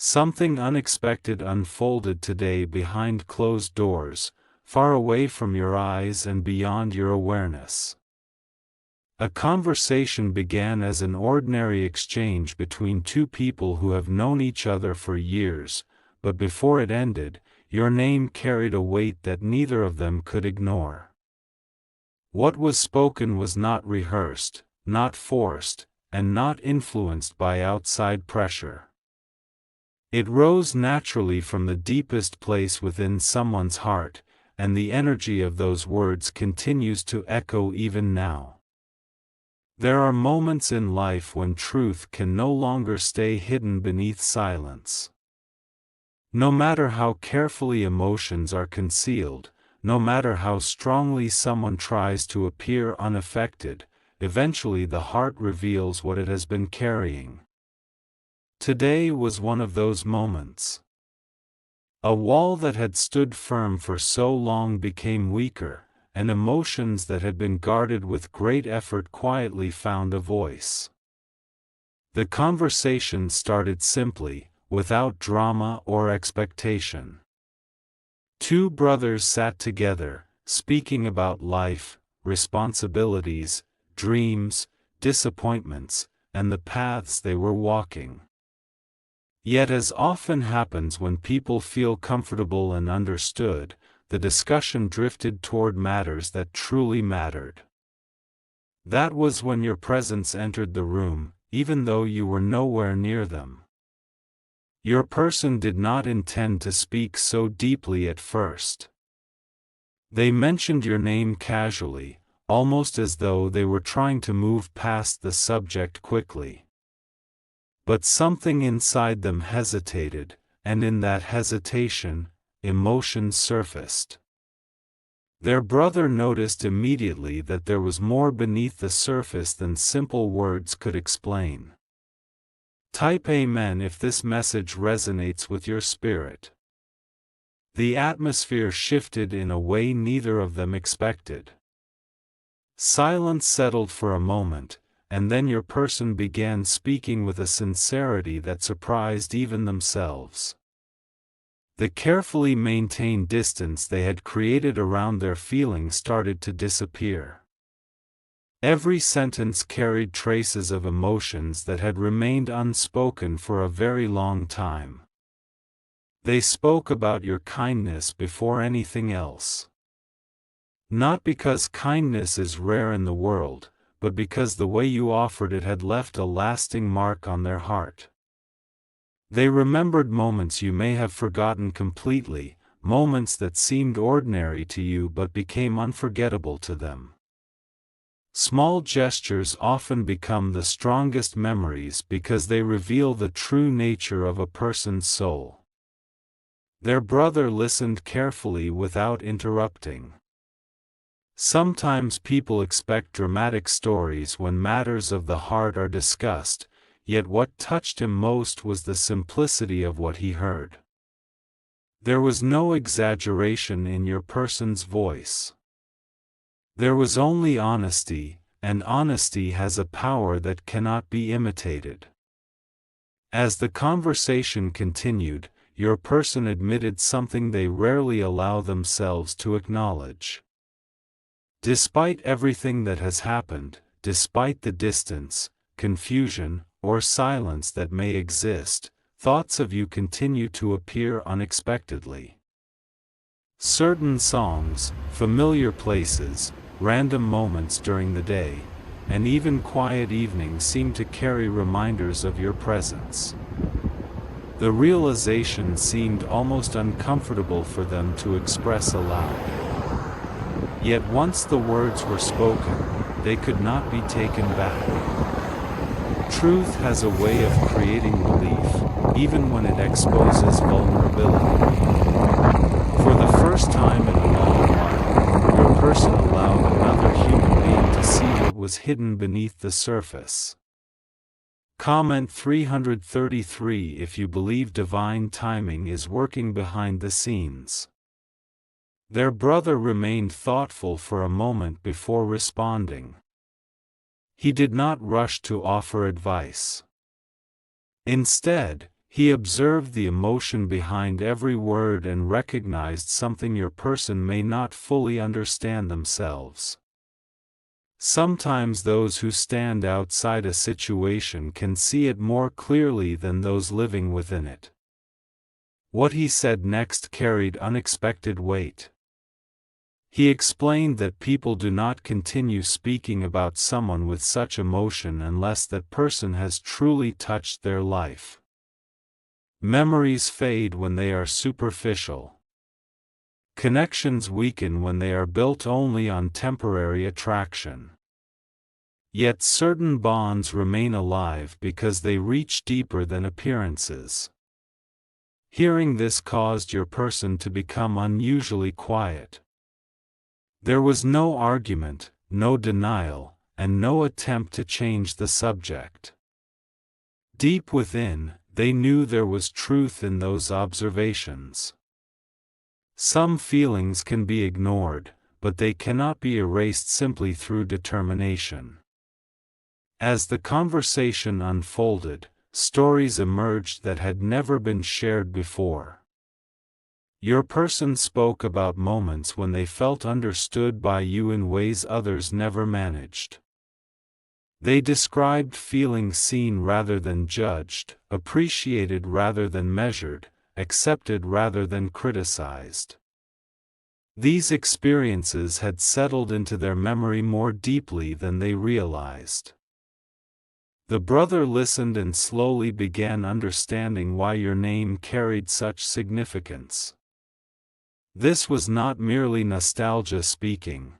Something unexpected unfolded today behind closed doors, far away from your eyes and beyond your awareness. A conversation began as an ordinary exchange between two people who have known each other for years, but before it ended, your name carried a weight that neither of them could ignore. What was spoken was not rehearsed, not forced, and not influenced by outside pressure. It rose naturally from the deepest place within someone's heart, and the energy of those words continues to echo even now. There are moments in life when truth can no longer stay hidden beneath silence. No matter how carefully emotions are concealed, no matter how strongly someone tries to appear unaffected, eventually the heart reveals what it has been carrying. Today was one of those moments. A wall that had stood firm for so long became weaker, and emotions that had been guarded with great effort quietly found a voice. The conversation started simply, without drama or expectation. Two brothers sat together, speaking about life, responsibilities, dreams, disappointments, and the paths they were walking. Yet, as often happens when people feel comfortable and understood, the discussion drifted toward matters that truly mattered. That was when your presence entered the room, even though you were nowhere near them. Your person did not intend to speak so deeply at first. They mentioned your name casually, almost as though they were trying to move past the subject quickly. But something inside them hesitated, and in that hesitation, emotions surfaced. Their brother noticed immediately that there was more beneath the surface than simple words could explain. Type Amen if this message resonates with your spirit. The atmosphere shifted in a way neither of them expected. Silence settled for a moment, and then your person began speaking with a sincerity that surprised even themselves. The carefully maintained distance they had created around their feelings started to disappear. Every sentence carried traces of emotions that had remained unspoken for a very long time. They spoke about your kindness before anything else. Not because kindness is rare in the world, but because the way you offered it had left a lasting mark on their heart. They remembered moments you may have forgotten completely, moments that seemed ordinary to you but became unforgettable to them. Small gestures often become the strongest memories because they reveal the true nature of a person's soul. Their brother listened carefully without interrupting. Sometimes people expect dramatic stories when matters of the heart are discussed, yet what touched him most was the simplicity of what he heard. There was no exaggeration in your person's voice. There was only honesty, and honesty has a power that cannot be imitated. As the conversation continued, your person admitted something they rarely allow themselves to acknowledge. Despite everything that has happened, despite the distance, confusion, or silence that may exist, thoughts of you continue to appear unexpectedly. Certain songs, familiar places, random moments during the day, and even quiet evenings seem to carry reminders of your presence. The realization seemed almost uncomfortable for them to express aloud. Yet once the words were spoken, they could not be taken back. Truth has a way of creating belief, even when it exposes vulnerability. For the first time in a long while, your person allowed another human being to see what was hidden beneath the surface. Comment 333 if you believe divine timing is working behind the scenes. Their brother remained thoughtful for a moment before responding. He did not rush to offer advice. Instead, He observed the emotion behind every word and recognized something your person may not fully understand themselves. Sometimes those who stand outside a situation can see it more clearly than those living within it. What he said next carried unexpected weight. He explained that people do not continue speaking about someone with such emotion unless that person has truly touched their life. Memories fade when they are superficial. Connections weaken when they are built only on temporary attraction. Yet certain bonds remain alive because they reach deeper than appearances. Hearing this caused your person to become unusually quiet. There was no argument, no denial, and no attempt to change the subject. Deep within, they knew there was truth in those observations. Some feelings can be ignored, but they cannot be erased simply through determination. As the conversation unfolded, stories emerged that had never been shared before. Your person spoke about moments when they felt understood by you in ways others never managed. They described feeling seen rather than judged, appreciated rather than measured, accepted rather than criticized. These experiences had settled into their memory more deeply than they realized. The brother listened and slowly began understanding why your name carried such significance. This was not merely nostalgia speaking.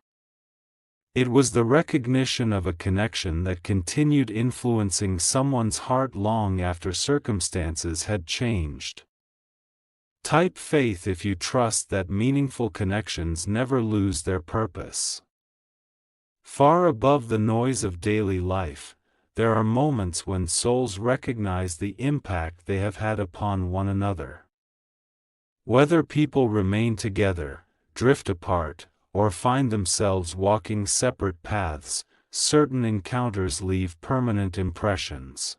It was the recognition of a connection that continued influencing someone's heart long after circumstances had changed. Type faith if you trust that meaningful connections never lose their purpose. Far above the noise of daily life, there are moments when souls recognize the impact they have had upon one another. Whether people remain together, drift apart, or find themselves walking separate paths, certain encounters leave permanent impressions.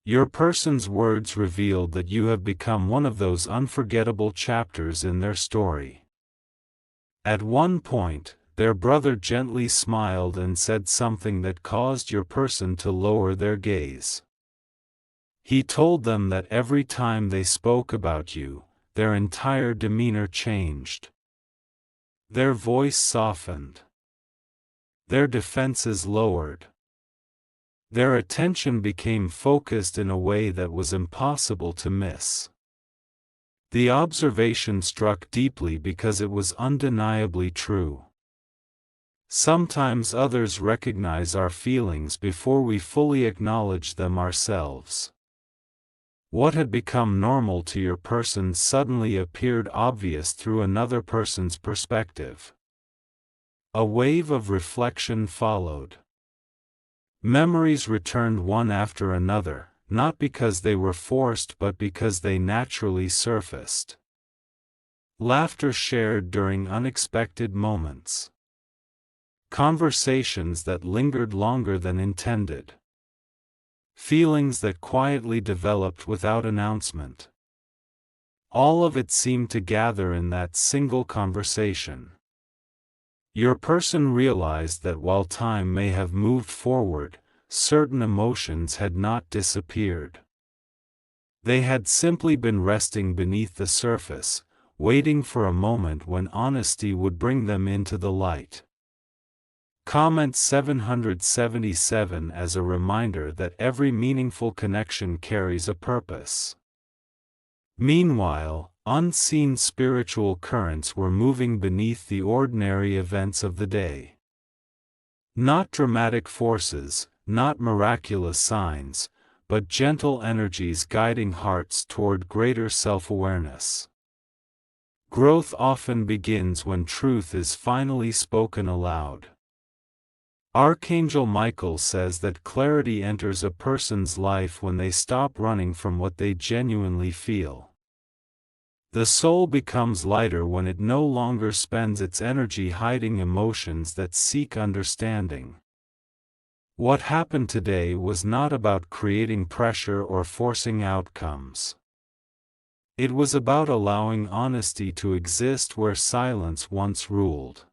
Your person's words revealed that you have become one of those unforgettable chapters in their story. At one point, their brother gently smiled and said something that caused your person to lower their gaze. He told them that every time they spoke about you, their entire demeanor changed. Their voice softened. Their defenses lowered. Their attention became focused in a way that was impossible to miss. The observation struck deeply because it was undeniably true. Sometimes others recognize our feelings before we fully acknowledge them ourselves. What had become normal to your person suddenly appeared obvious through another person's perspective. A wave of reflection followed. Memories returned one after another, not because they were forced but because they naturally surfaced. Laughter shared during unexpected moments. Conversations that lingered longer than intended. Feelings that quietly developed without announcement. All of it seemed to gather in that single conversation. Your person realized that while time may have moved forward, certain emotions had not disappeared. They had simply been resting beneath the surface, waiting for a moment when honesty would bring them into the light. Comment 777 as a reminder that every meaningful connection carries a purpose. Meanwhile, unseen spiritual currents were moving beneath the ordinary events of the day. Not dramatic forces, not miraculous signs, but gentle energies guiding hearts toward greater self-awareness. Growth often begins when truth is finally spoken aloud. Archangel Michael says that clarity enters a person's life when they stop running from what they genuinely feel. The soul becomes lighter when it no longer spends its energy hiding emotions that seek understanding. What happened today was not about creating pressure or forcing outcomes. It was about allowing honesty to exist where silence once ruled.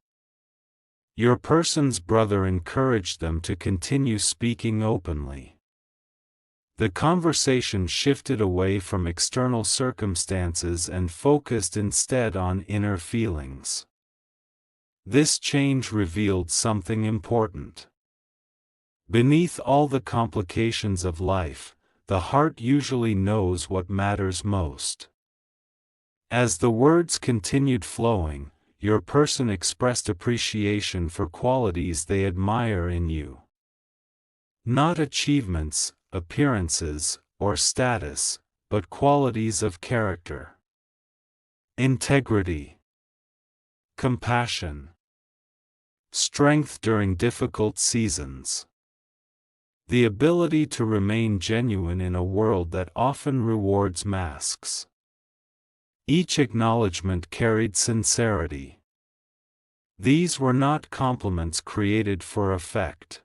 Your person's brother encouraged them to continue speaking openly. The conversation shifted away from external circumstances and focused instead on inner feelings. This change revealed something important. Beneath all the complications of life, the heart usually knows what matters most. As the words continued flowing, your person expressed appreciation for qualities they admire in you. Not achievements, appearances, or status, but qualities of character. Integrity, compassion, strength during difficult seasons. The ability to remain genuine in a world that often rewards masks. Each acknowledgement carried sincerity. These were not compliments created for effect.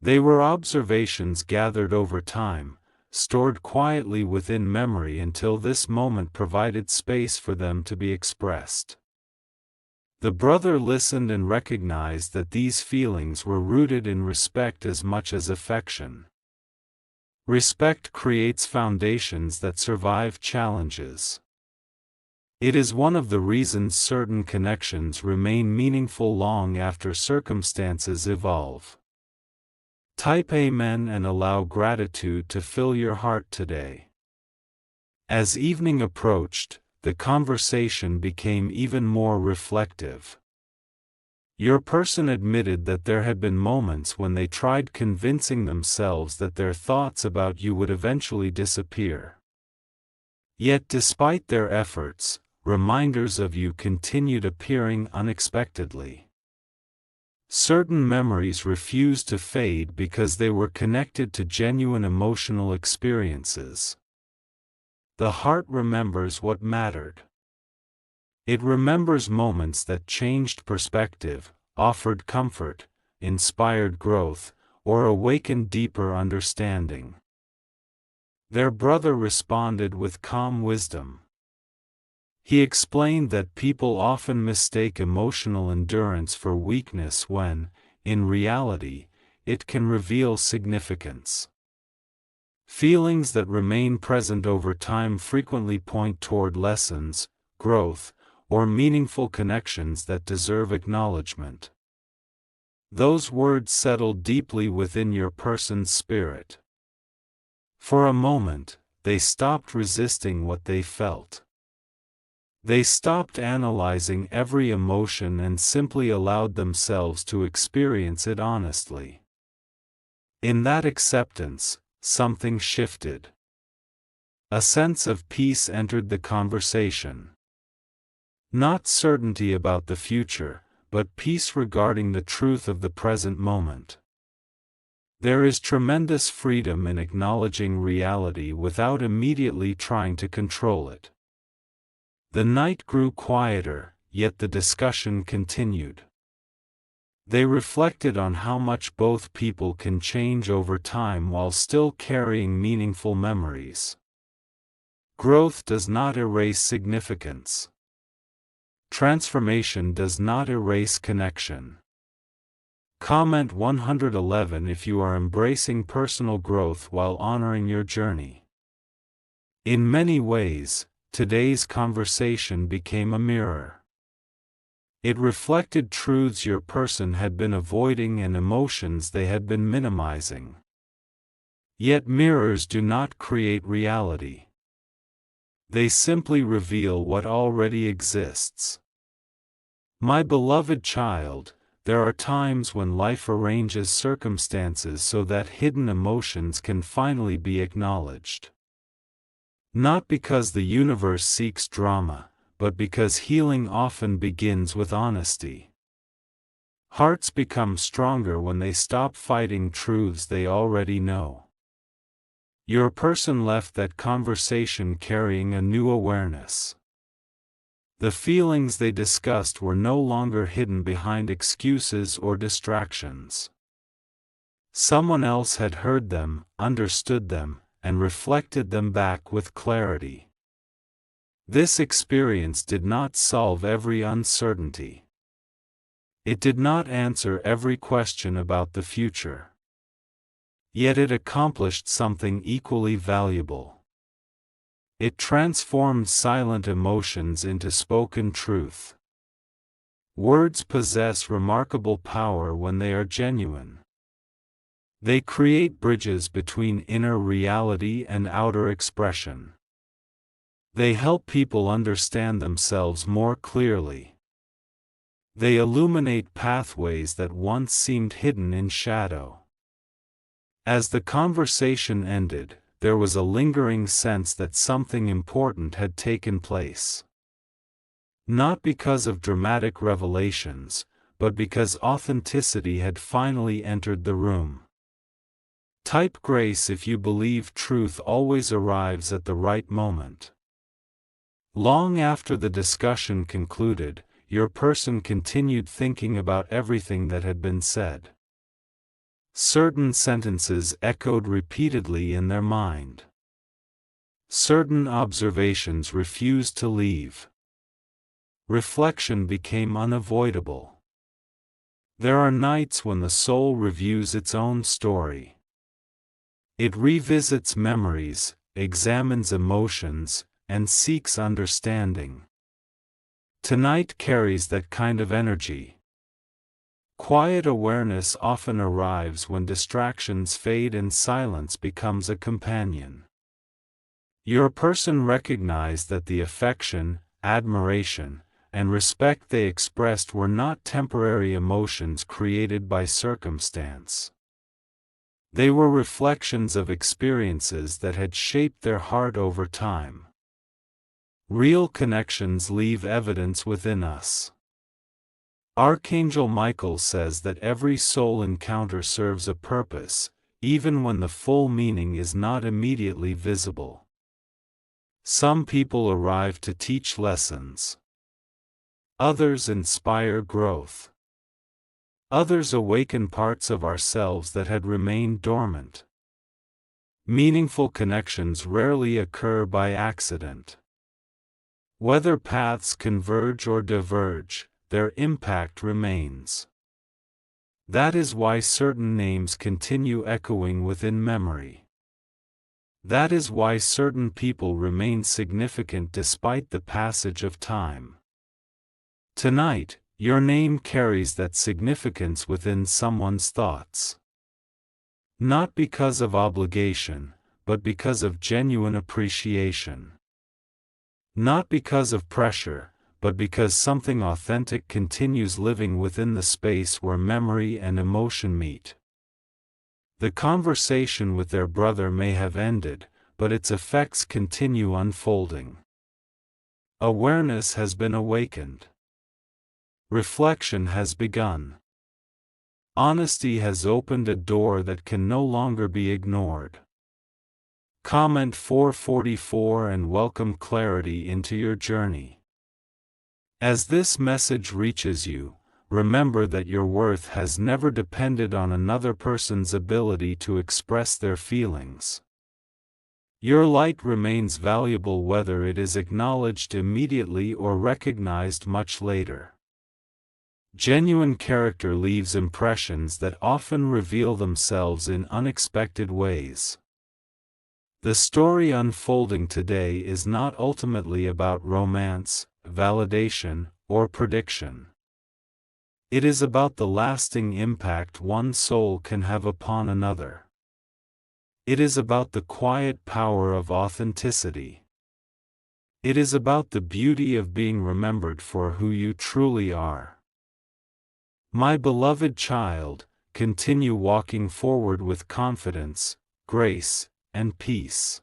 They were observations gathered over time, stored quietly within memory until this moment provided space for them to be expressed. The brother listened and recognized that these feelings were rooted in respect as much as affection. Respect creates foundations that survive challenges. It is one of the reasons certain connections remain meaningful long after circumstances evolve. Type Amen and allow gratitude to fill your heart today. As evening approached, the conversation became even more reflective. Your person admitted that there had been moments when they tried convincing themselves that their thoughts about you would eventually disappear. Yet despite their efforts, reminders of you continued appearing unexpectedly. Certain memories refused to fade because they were connected to genuine emotional experiences. The heart remembers what mattered. It remembers moments that changed perspective, offered comfort, inspired growth, or awakened deeper understanding. Their brother responded with calm wisdom. He explained that people often mistake emotional endurance for weakness when, in reality, it can reveal significance. Feelings that remain present over time frequently point toward lessons, growth, or meaningful connections that deserve acknowledgement. Those words settled deeply within your person's spirit. For a moment, they stopped resisting what they felt. They stopped analyzing every emotion and simply allowed themselves to experience it honestly. In that acceptance, something shifted. A sense of peace entered the conversation. Not certainty about the future, but peace regarding the truth of the present moment. There is tremendous freedom in acknowledging reality without immediately trying to control it. The night grew quieter, yet the discussion continued. They reflected on how much both people can change over time while still carrying meaningful memories. Growth does not erase significance. Transformation does not erase connection. Comment 111 if you are embracing personal growth while honoring your journey. In many ways, today's conversation became a mirror. It reflected truths your person had been avoiding and emotions they had been minimizing. Yet mirrors do not create reality. They simply reveal what already exists. My beloved child, there are times when life arranges circumstances so that hidden emotions can finally be acknowledged. Not because the universe seeks drama, but because healing often begins with honesty. Hearts become stronger when they stop fighting truths they already know. Your person left that conversation carrying a new awareness. The feelings they discussed were no longer hidden behind excuses or distractions. Someone else had heard them, understood them, and reflected them back with clarity. This experience did not solve every uncertainty. It did not answer every question about the future. Yet it accomplished something equally valuable. It transformed silent emotions into spoken truth. Words possess remarkable power when they are genuine. They create bridges between inner reality and outer expression. They help people understand themselves more clearly. They illuminate pathways that once seemed hidden in shadow. As the conversation ended, there was a lingering sense that something important had taken place. Not because of dramatic revelations, but because authenticity had finally entered the room. Type grace if you believe truth always arrives at the right moment. Long after the discussion concluded, your person continued thinking about everything that had been said. Certain sentences echoed repeatedly in their mind. Certain observations refused to leave. Reflection became unavoidable. There are nights when the soul reviews its own story. It revisits memories, examines emotions, and seeks understanding. Tonight carries that kind of energy. Quiet awareness often arrives when distractions fade and silence becomes a companion. Your person recognized that the affection, admiration, and respect they expressed were not temporary emotions created by circumstance. They were reflections of experiences that had shaped their heart over time. Real connections leave evidence within us. Archangel Michael says that every soul encounter serves a purpose, even when the full meaning is not immediately visible. Some people arrive to teach lessons. Others inspire growth. Others awaken parts of ourselves that had remained dormant. Meaningful connections rarely occur by accident. Whether paths converge or diverge, their impact remains. That is why certain names continue echoing within memory. That is why certain people remain significant despite the passage of time. Tonight, your name carries that significance within someone's thoughts. Not because of obligation, but because of genuine appreciation. Not because of pressure, but because something authentic continues living within the space where memory and emotion meet. The conversation with their brother may have ended, but its effects continue unfolding. Awareness has been awakened. Reflection has begun. Honesty has opened a door that can no longer be ignored. Comment 444 and welcome clarity into your journey. As this message reaches you, remember that your worth has never depended on another person's ability to express their feelings. Your light remains valuable whether it is acknowledged immediately or recognized much later. Genuine character leaves impressions that often reveal themselves in unexpected ways. The story unfolding today is not ultimately about romance, validation, or prediction. It is about the lasting impact one soul can have upon another. It is about the quiet power of authenticity. It is about the beauty of being remembered for who you truly are. My beloved child, continue walking forward with confidence, grace, and peace.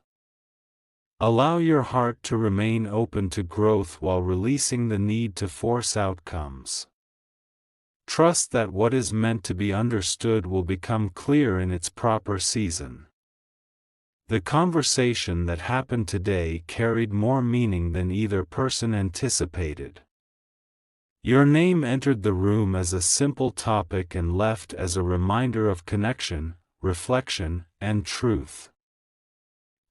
Allow your heart to remain open to growth while releasing the need to force outcomes. Trust that what is meant to be understood will become clear in its proper season. The conversation that happened today carried more meaning than either person anticipated. Your name entered the room as a simple topic and left as a reminder of connection, reflection, and truth.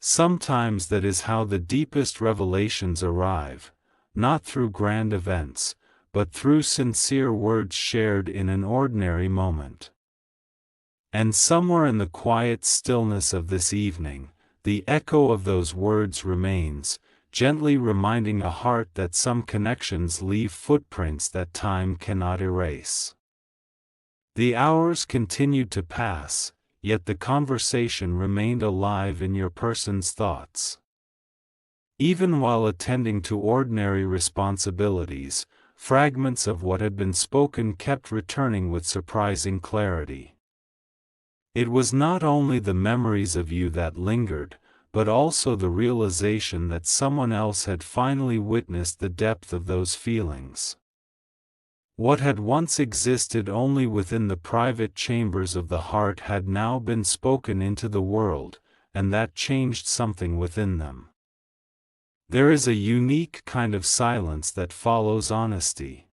Sometimes that is how the deepest revelations arrive, not through grand events, but through sincere words shared in an ordinary moment. And somewhere in the quiet stillness of this evening, the echo of those words remains, gently reminding a heart that some connections leave footprints that time cannot erase. The hours continued to pass, yet the conversation remained alive in your person's thoughts. Even while attending to ordinary responsibilities, fragments of what had been spoken kept returning with surprising clarity. It was not only the memories of you that lingered, but also the realization that someone else had finally witnessed the depth of those feelings. What had once existed only within the private chambers of the heart had now been spoken into the world, and that changed something within them. There is a unique kind of silence that follows honesty.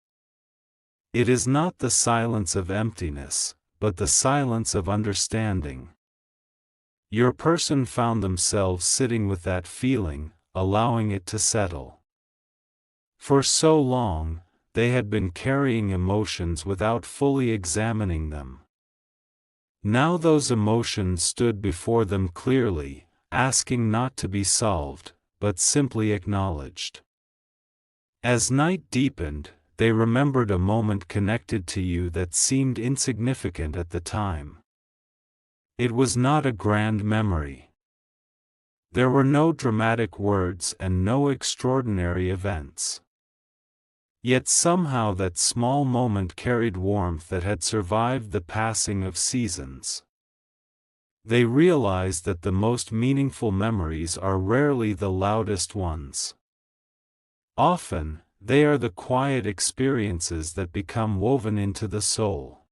It is not the silence of emptiness, but the silence of understanding. Your person found themselves sitting with that feeling, allowing it to settle. For so long, they had been carrying emotions without fully examining them. Now those emotions stood before them clearly, asking not to be solved, but simply acknowledged. As night deepened, they remembered a moment connected to you that seemed insignificant at the time. It was not a grand memory. There were no dramatic words and no extraordinary events. Yet somehow that small moment carried warmth that had survived the passing of seasons. They realized that the most meaningful memories are rarely the loudest ones. Often, they are the quiet experiences that become woven into the soul.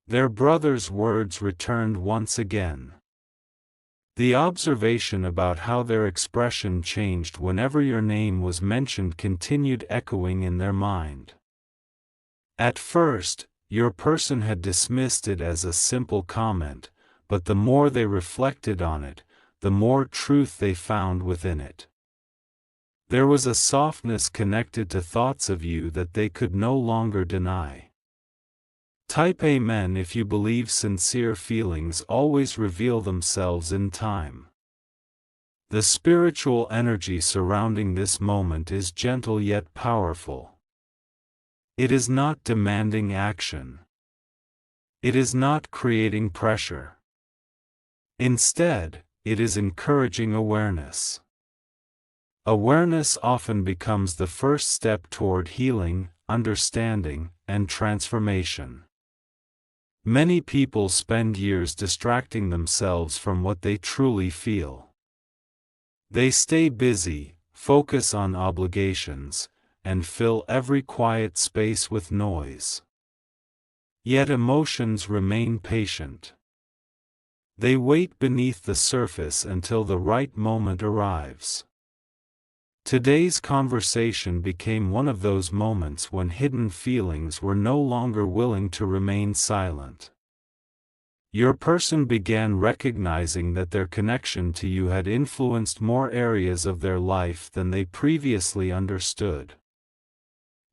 Their brother's words returned once again. The observation about how their expression changed whenever your name was mentioned continued echoing in their mind. At first, your person had dismissed it as a simple comment, but the more they reflected on it, the more truth they found within it. There was a softness connected to thoughts of you that they could no longer deny. Type Amen if you believe sincere feelings always reveal themselves in time. The spiritual energy surrounding this moment is gentle yet powerful. It is not demanding action. It is not creating pressure. Instead, it is encouraging awareness. Awareness often becomes the first step toward healing, understanding, and transformation. Many people spend years distracting themselves from what they truly feel. They stay busy, focus on obligations, and fill every quiet space with noise. Yet emotions remain patient. They wait beneath the surface until the right moment arrives. Today's conversation became one of those moments when hidden feelings were no longer willing to remain silent. Your person began recognizing that their connection to you had influenced more areas of their life than they previously understood.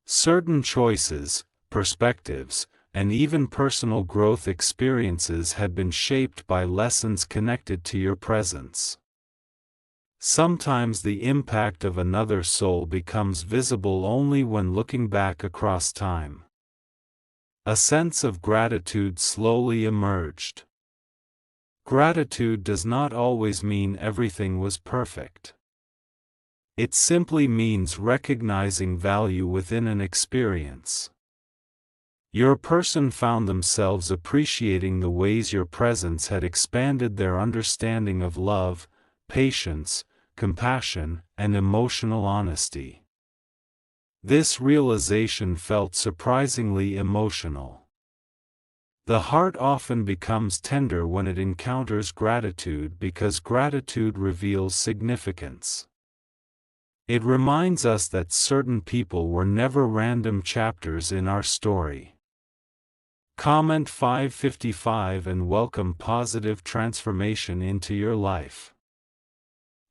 Certain choices, perspectives, and even personal growth experiences had been shaped by lessons connected to your presence. Sometimes the impact of another soul becomes visible only when looking back across time. A sense of gratitude slowly emerged. Gratitude does not always mean everything was perfect. It simply means recognizing value within an experience. Your person found themselves appreciating the ways your presence had expanded their understanding of love, patience, compassion, and emotional honesty. This realization felt surprisingly emotional. The heart often becomes tender when it encounters gratitude because gratitude reveals significance. It reminds us that certain people were never random chapters in our story. Comment 555 and welcome positive transformation into your life.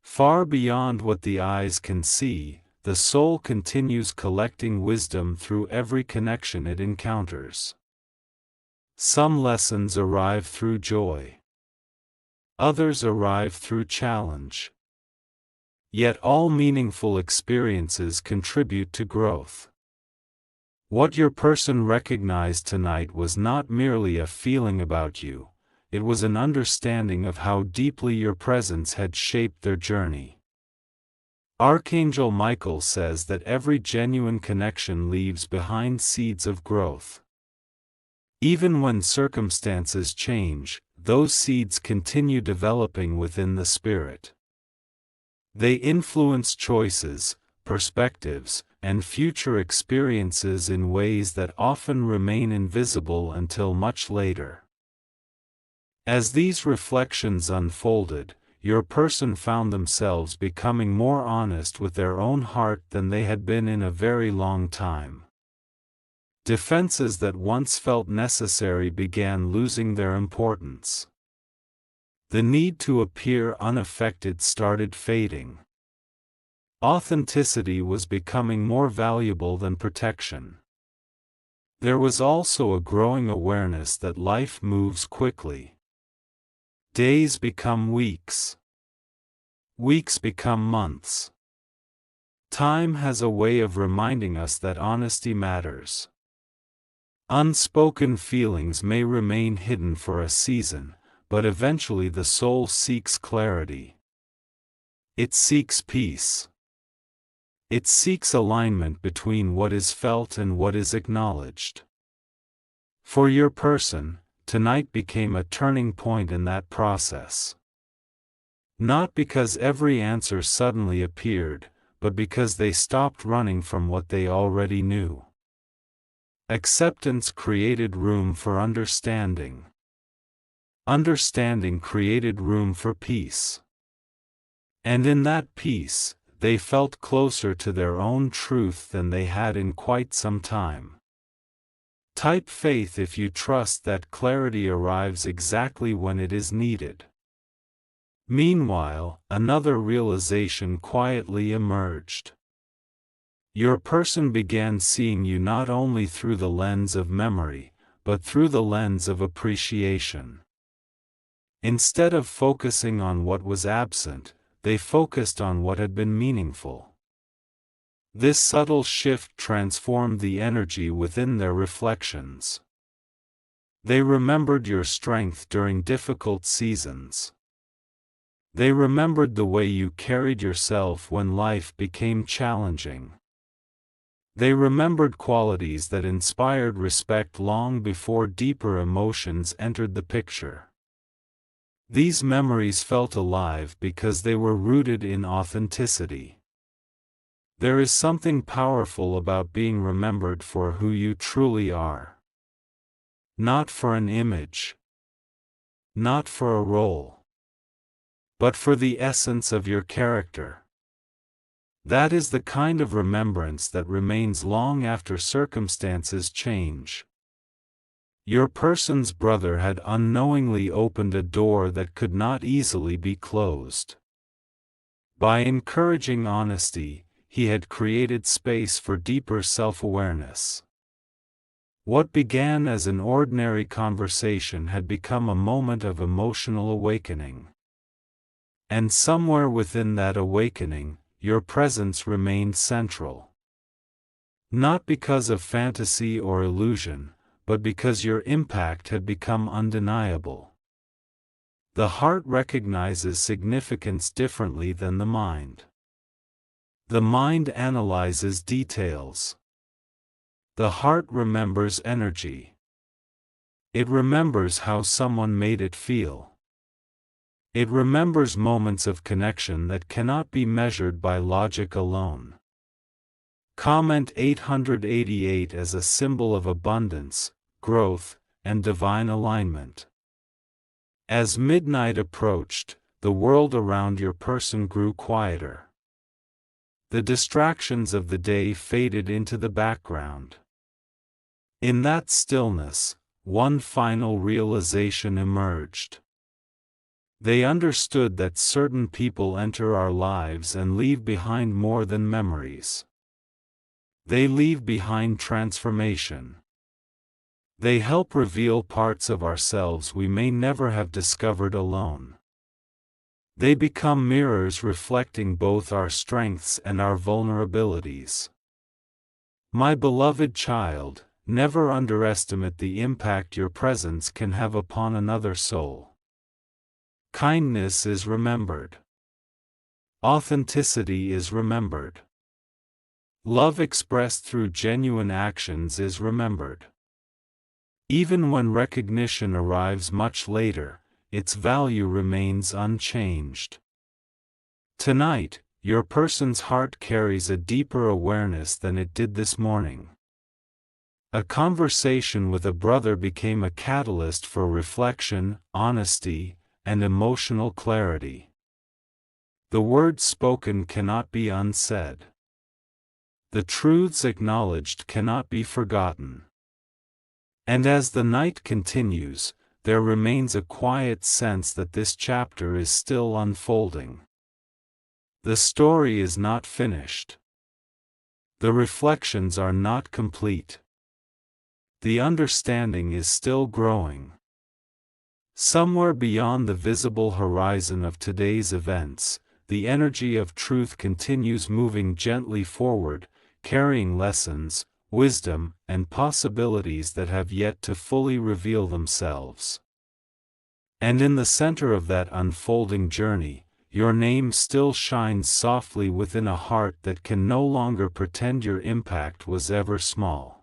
Far beyond what the eyes can see, the soul continues collecting wisdom through every connection it encounters. Some lessons arrive through joy. Others arrive through challenge. Yet all meaningful experiences contribute to growth. What your person recognized tonight was not merely a feeling about you, it was an understanding of how deeply your presence had shaped their journey. Archangel Michael says that every genuine connection leaves behind seeds of growth. Even when circumstances change, those seeds continue developing within the spirit. They influence choices, perspectives, and future experiences in ways that often remain invisible until much later. As these reflections unfolded, your person found themselves becoming more honest with their own heart than they had been in a very long time. Defenses that once felt necessary began losing their importance. The need to appear unaffected started fading. Authenticity was becoming more valuable than protection. There was also a growing awareness that life moves quickly. Days become weeks. Weeks become months. Time has a way of reminding us that honesty matters. Unspoken feelings may remain hidden for a season, but eventually the soul seeks clarity. It seeks peace. It seeks alignment between what is felt and what is acknowledged. For your person, tonight became a turning point in that process. Not because every answer suddenly appeared, but because they stopped running from what they already knew. Acceptance created room for understanding. Understanding created room for peace. And in that peace, they felt closer to their own truth than they had in quite some time. Type faith if you trust that clarity arrives exactly when it is needed. Meanwhile, another realization quietly emerged. Your person began seeing you not only through the lens of memory, but through the lens of appreciation. Instead of focusing on what was absent, they focused on what had been meaningful. This subtle shift transformed the energy within their reflections. They remembered your strength during difficult seasons. They remembered the way you carried yourself when life became challenging. They remembered qualities that inspired respect long before deeper emotions entered the picture. These memories felt alive because they were rooted in authenticity. There is something powerful about being remembered for who you truly are. Not for an image. Not for a role. But for the essence of your character. That is the kind of remembrance that remains long after circumstances change. Your person's brother had unknowingly opened a door that could not easily be closed. By encouraging honesty, he had created space for deeper self-awareness. What began as an ordinary conversation had become a moment of emotional awakening. And somewhere within that awakening, your presence remained central. Not because of fantasy or illusion, but because your impact had become undeniable. The heart recognizes significance differently than the mind. The mind analyzes details. The heart remembers energy. It remembers how someone made it feel. It remembers moments of connection that cannot be measured by logic alone. Comment 888 as a symbol of abundance, growth, and divine alignment. As midnight approached, the world around your person grew quieter. The distractions of the day faded into the background. In that stillness, one final realization emerged. They understood that certain people enter our lives and leave behind more than memories. They leave behind transformation. They help reveal parts of ourselves we may never have discovered alone. They become mirrors reflecting both our strengths and our vulnerabilities. My beloved child, never underestimate the impact your presence can have upon another soul. Kindness is remembered. Authenticity is remembered. Love expressed through genuine actions is remembered. Even when recognition arrives much later, its value remains unchanged. Tonight, your person's heart carries a deeper awareness than it did this morning. A conversation with a brother became a catalyst for reflection, honesty, and emotional clarity. The words spoken cannot be unsaid. The truths acknowledged cannot be forgotten. And as the night continues, there remains a quiet sense that this chapter is still unfolding. The story is not finished. The reflections are not complete. The understanding is still growing. Somewhere beyond the visible horizon of today's events, the energy of truth continues moving gently forward, carrying lessons, wisdom, and possibilities that have yet to fully reveal themselves. And in the center of that unfolding journey, your name still shines softly within a heart that can no longer pretend your impact was ever small.